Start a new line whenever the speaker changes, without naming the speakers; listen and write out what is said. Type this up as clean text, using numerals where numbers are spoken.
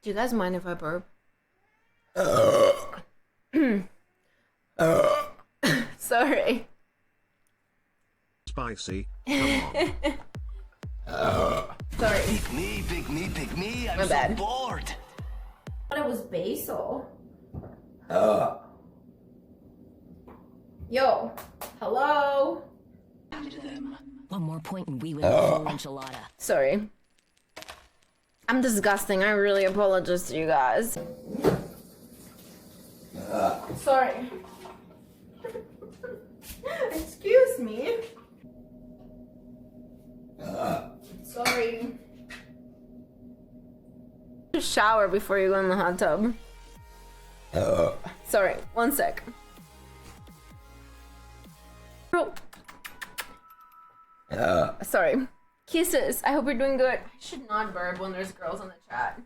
Do you guys mind if I burp? Sorry.
Spicy. Come on.
Sorry.
Pick me, pick me, pick me. I'm
My bad.
so bored.
I thought it was basil. Yo. Hello.
One more point and we win the whole enchilada.
Sorry. I'm disgusting. I really apologize to you guys. Sorry. Excuse me. Sorry. Shower before you go in the hot tub. Sorry, one sec. Bro. Sorry. Kisses. I hope you're doing good. I should not burp when there's girls on the chat.